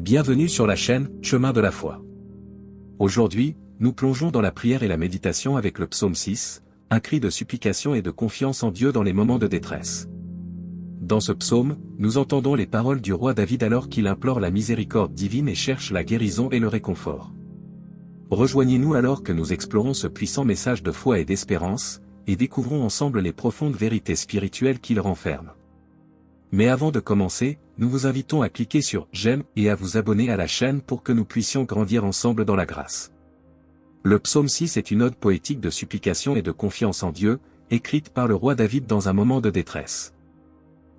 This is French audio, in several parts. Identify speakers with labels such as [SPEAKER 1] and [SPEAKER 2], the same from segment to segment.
[SPEAKER 1] Bienvenue sur la chaîne Chemin de la foi. Aujourd'hui, nous plongeons dans la prière et la méditation avec le psaume 6, un cri de supplication et de confiance en Dieu dans les moments de détresse. Dans ce psaume, nous entendons les paroles du roi David alors qu'il implore la miséricorde divine et cherche la guérison et le réconfort. Rejoignez-nous alors que nous explorons ce puissant message de foi et d'espérance, et découvrons ensemble les profondes vérités spirituelles qu'il renferme. Mais avant de commencer, nous vous invitons à cliquer sur « J'aime » et à vous abonner à la chaîne pour que nous puissions grandir ensemble dans la grâce. Le psaume 6 est une ode poétique de supplication et de confiance en Dieu, écrite par le roi David dans un moment de détresse.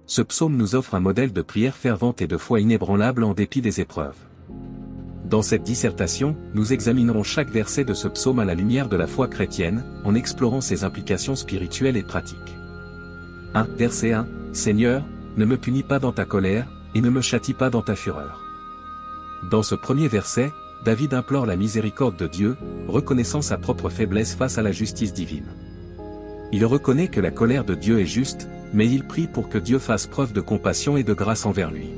[SPEAKER 1] Ce psaume nous offre un modèle de prière fervente et de foi inébranlable en dépit des épreuves. Dans cette dissertation, nous examinerons chaque verset de ce psaume à la lumière de la foi chrétienne, en explorant ses implications spirituelles et pratiques. 1. Verset 1. Seigneur, ne me punis pas dans ta colère, et ne me châtie pas dans ta fureur. Dans ce premier verset, David implore la miséricorde de Dieu, reconnaissant sa propre faiblesse face à la justice divine. Il reconnaît que la colère de Dieu est juste, mais il prie pour que Dieu fasse preuve de compassion et de grâce envers lui.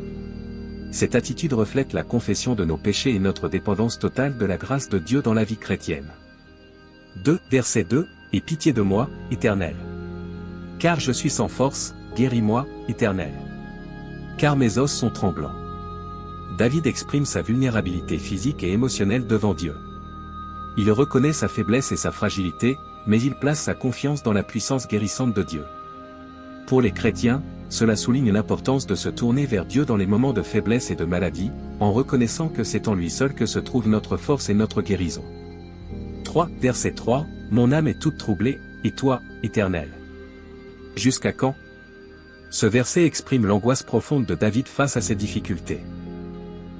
[SPEAKER 1] Cette attitude reflète la confession de nos péchés et notre dépendance totale de la grâce de Dieu dans la vie chrétienne. 2. Verset 2. Aie pitié de moi, Éternel. Car je suis sans force, guéris-moi, Éternel. Car mes os sont tremblants. David exprime sa vulnérabilité physique et émotionnelle devant Dieu. Il reconnaît sa faiblesse et sa fragilité, mais il place sa confiance dans la puissance guérissante de Dieu. Pour les chrétiens, cela souligne l'importance de se tourner vers Dieu dans les moments de faiblesse et de maladie, en reconnaissant que c'est en lui seul que se trouve notre force et notre guérison. 3. Verset 3. Mon âme est toute troublée, et toi, Éternel? Jusqu'à quand? Ce verset exprime l'angoisse profonde de David face à ses difficultés.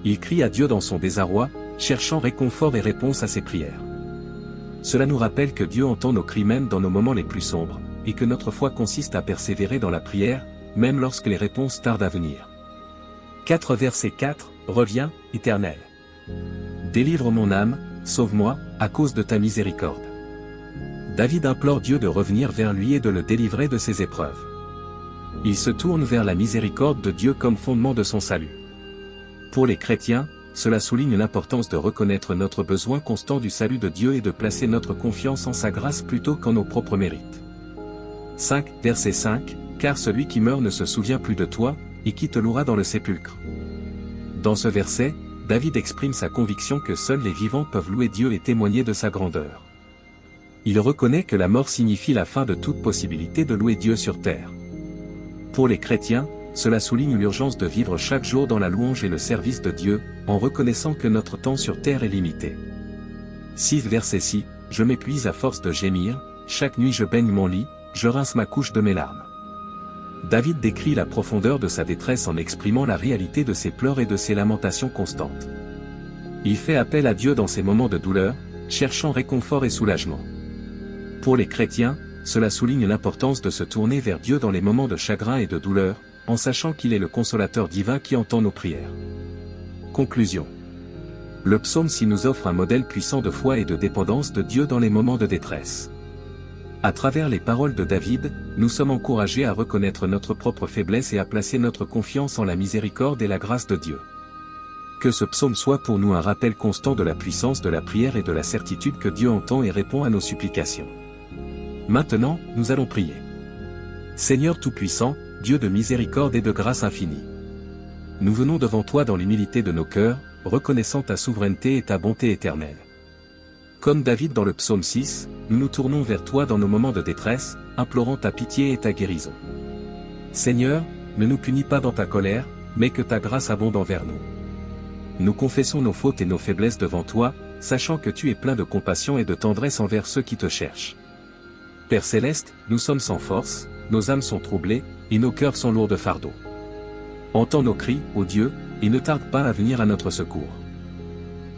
[SPEAKER 1] Il crie à Dieu dans son désarroi, cherchant réconfort et réponse à ses prières. Cela nous rappelle que Dieu entend nos cris même dans nos moments les plus sombres, et que notre foi consiste à persévérer dans la prière, même lorsque les réponses tardent à venir. 4. Verset 4. Reviens, Éternel. Délivre mon âme, sauve-moi, à cause de ta miséricorde. David implore Dieu de revenir vers lui et de le délivrer de ses épreuves. Il se tourne vers la miséricorde de Dieu comme fondement de son salut. Pour les chrétiens, cela souligne l'importance de reconnaître notre besoin constant du salut de Dieu et de placer notre confiance en sa grâce plutôt qu'en nos propres mérites. 5. Verset 5. Car celui qui meurt ne se souvient plus de toi, et qui te louera dans le sépulcre. Dans ce verset, David exprime sa conviction que seuls les vivants peuvent louer Dieu et témoigner de sa grandeur. Il reconnaît que la mort signifie la fin de toute possibilité de louer Dieu sur terre. Pour les chrétiens, cela souligne l'urgence de vivre chaque jour dans la louange et le service de Dieu, en reconnaissant que notre temps sur terre est limité. 6. Verset 6. Je m'épuise à force de gémir, chaque nuit je baigne mon lit, je rince ma couche de mes larmes. David décrit la profondeur de sa détresse en exprimant la réalité de ses pleurs et de ses lamentations constantes. Il fait appel à Dieu dans ces moments de douleur, cherchant réconfort et soulagement. Pour les chrétiens, cela souligne l'importance de se tourner vers Dieu dans les moments de chagrin et de douleur, en sachant qu'il est le consolateur divin qui entend nos prières. Conclusion. Le psaume 6 nous offre un modèle puissant de foi et de dépendance de Dieu dans les moments de détresse. À travers les paroles de David, nous sommes encouragés à reconnaître notre propre faiblesse et à placer notre confiance en la miséricorde et la grâce de Dieu. Que ce psaume soit pour nous un rappel constant de la puissance de la prière et de la certitude que Dieu entend et répond à nos supplications. Maintenant, nous allons prier. Seigneur Tout-Puissant, Dieu de miséricorde et de grâce infinie. Nous venons devant toi dans l'humilité de nos cœurs, reconnaissant ta souveraineté et ta bonté éternelle. Comme David dans le psaume 6, nous nous tournons vers toi dans nos moments de détresse, implorant ta pitié et ta guérison. Seigneur, ne nous punis pas dans ta colère, mais que ta grâce abonde envers nous. Nous confessons nos fautes et nos faiblesses devant toi, sachant que tu es plein de compassion et de tendresse envers ceux qui te cherchent. Père Céleste, nous sommes sans force, nos âmes sont troublées, et nos cœurs sont lourds de fardeau. Entends nos cris, ô Dieu, et ne tarde pas à venir à notre secours.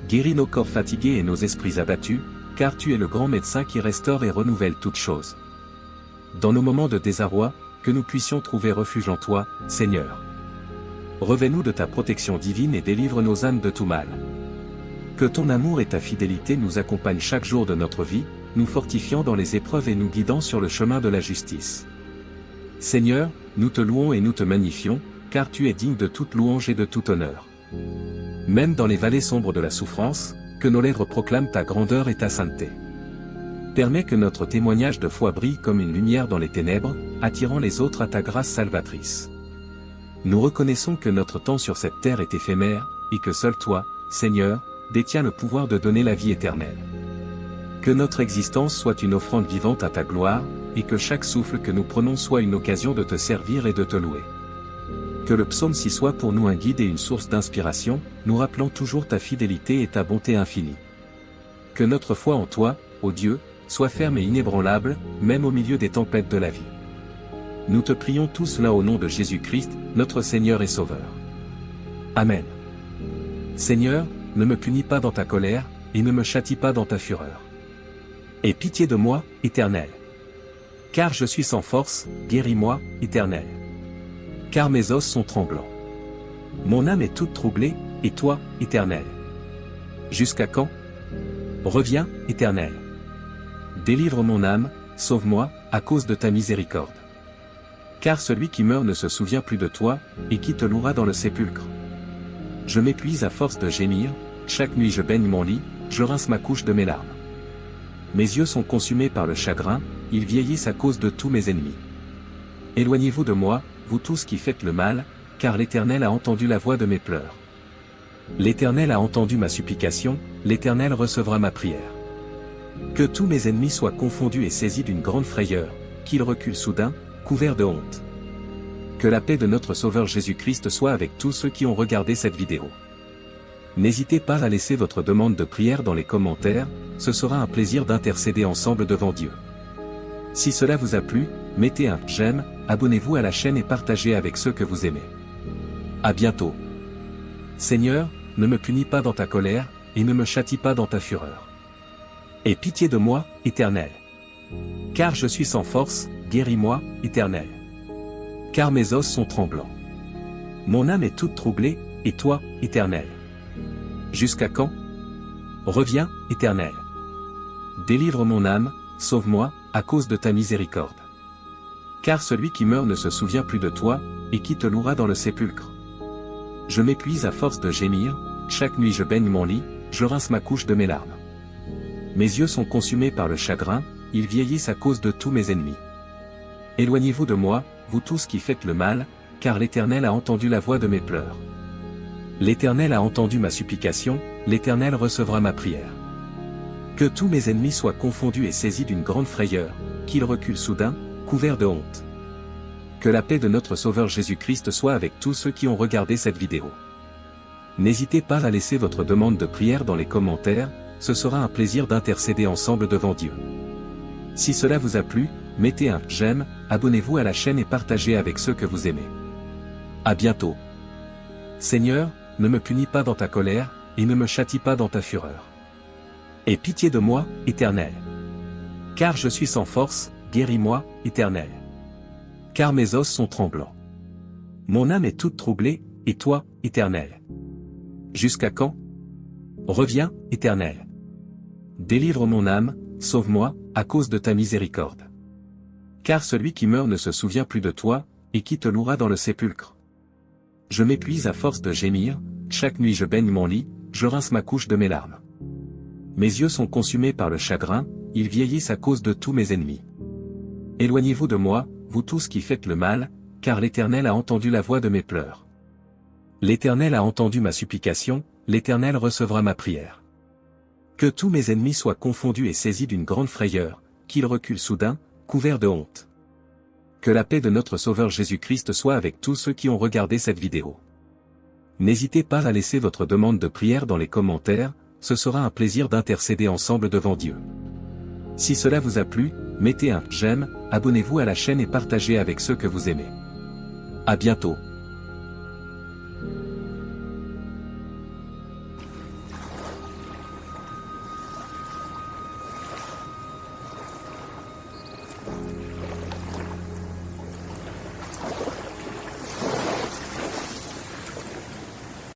[SPEAKER 1] Guéris nos corps fatigués et nos esprits abattus, car tu es le grand médecin qui restaure et renouvelle toutes choses. Dans nos moments de désarroi, que nous puissions trouver refuge en toi, Seigneur. Revêt-nous de ta protection divine et délivre nos âmes de tout mal. Que ton amour et ta fidélité nous accompagnent chaque jour de notre vie, nous fortifiant dans les épreuves et nous guidant sur le chemin de la justice. Seigneur, nous te louons et nous te magnifions, car tu es digne de toute louange et de tout honneur. Même dans les vallées sombres de la souffrance, que nos lèvres proclament ta grandeur et ta sainteté. Permets que notre témoignage de foi brille comme une lumière dans les ténèbres, attirant les autres à ta grâce salvatrice. Nous reconnaissons que notre temps sur cette terre est éphémère, et que seul toi, Seigneur, détiens le pouvoir de donner la vie éternelle. Que notre existence soit une offrande vivante à ta gloire, et que chaque souffle que nous prenons soit une occasion de te servir et de te louer. Que le psaume 6 soit pour nous un guide et une source d'inspiration, nous rappelant toujours ta fidélité et ta bonté infinie. Que notre foi en toi, ô Dieu, soit ferme et inébranlable, même au milieu des tempêtes de la vie. Nous te prions tous là au nom de Jésus-Christ, notre Seigneur et Sauveur. Amen. Seigneur, ne me punis pas dans ta colère, et ne me châtie pas dans ta fureur. Aie pitié de moi, Éternel. Car je suis sans force, guéris-moi, Éternel. Car mes os sont tremblants. Mon âme est toute troublée, et toi, Éternel. Jusqu'à quand? Reviens, Éternel. Délivre mon âme, sauve-moi, à cause de ta miséricorde. Car celui qui meurt ne se souvient plus de toi, et qui te louera dans le sépulcre. Je m'épuise à force de gémir, chaque nuit je baigne mon lit, je rince ma couche de mes larmes. Mes yeux sont consumés par le chagrin, ils vieillissent à cause de tous mes ennemis. Éloignez-vous de moi, vous tous qui faites le mal, car l'Éternel a entendu la voix de mes pleurs. L'Éternel a entendu ma supplication, l'Éternel recevra ma prière. Que tous mes ennemis soient confondus et saisis d'une grande frayeur, qu'ils reculent soudain, couverts de honte. Que la paix de notre Sauveur Jésus-Christ soit avec tous ceux qui ont regardé cette vidéo. N'hésitez pas à laisser votre demande de prière dans les commentaires, ce sera un plaisir d'intercéder ensemble devant Dieu. Si cela vous a plu, mettez un j'aime, abonnez-vous à la chaîne et partagez avec ceux que vous aimez. À bientôt. Seigneur, ne me punis pas dans ta colère, et ne me châtie pas dans ta fureur. Aie pitié de moi, Éternel. Car je suis sans force, guéris-moi, Éternel. Car mes os sont tremblants. Mon âme est toute troublée, et toi, Éternel. Jusqu'à quand? Reviens, Éternel. Délivre mon âme, sauve-moi, à cause de ta miséricorde. Car celui qui meurt ne se souvient plus de toi, et qui te louera dans le sépulcre. Je m'épuise à force de gémir, chaque nuit je baigne mon lit, je rince ma couche de mes larmes. Mes yeux sont consumés par le chagrin, ils vieillissent à cause de tous mes ennemis. Éloignez-vous de moi, vous tous qui faites le mal, car l'Éternel a entendu la voix de mes pleurs. L'Éternel a entendu ma supplication, l'Éternel recevra ma prière. Que tous mes ennemis soient confondus et saisis d'une grande frayeur, qu'ils reculent soudain, couverts de honte. Que la paix de notre Sauveur Jésus-Christ soit avec tous ceux qui ont regardé cette vidéo. N'hésitez pas à laisser votre demande de prière dans les commentaires, ce sera un plaisir d'intercéder ensemble devant Dieu. Si cela vous a plu, mettez un j'aime, abonnez-vous à la chaîne et partagez avec ceux que vous aimez. À bientôt. Seigneur, ne me punis pas dans ta colère, et ne me châtie pas dans ta fureur. Aie pitié de moi, Éternel. Car je suis sans force, guéris-moi, Éternel. Car mes os sont tremblants. Mon âme est toute troublée, et toi, Éternel. Jusqu'à quand? Reviens, Éternel. Délivre mon âme, sauve-moi, à cause de ta miséricorde. Car celui qui meurt ne se souvient plus de toi, et qui te louera dans le sépulcre. Je m'épuise à force de gémir, chaque nuit je baigne mon lit, je rince ma couche de mes larmes. Mes yeux sont consumés par le chagrin, ils vieillissent à cause de tous mes ennemis. Éloignez-vous de moi, vous tous qui faites le mal, car l'Éternel a entendu la voix de mes pleurs. L'Éternel a entendu ma supplication, l'Éternel recevra ma prière. Que tous mes ennemis soient confondus et saisis d'une grande frayeur, qu'ils reculent soudain, couverts de honte. Que la paix de notre Sauveur Jésus-Christ soit avec tous ceux qui ont regardé cette vidéo. N'hésitez pas à laisser votre demande de prière dans les commentaires, ce sera un plaisir d'intercéder ensemble devant Dieu. Si cela vous a plu, mettez un j'aime, abonnez-vous à la chaîne et partagez avec ceux que vous aimez. À bientôt.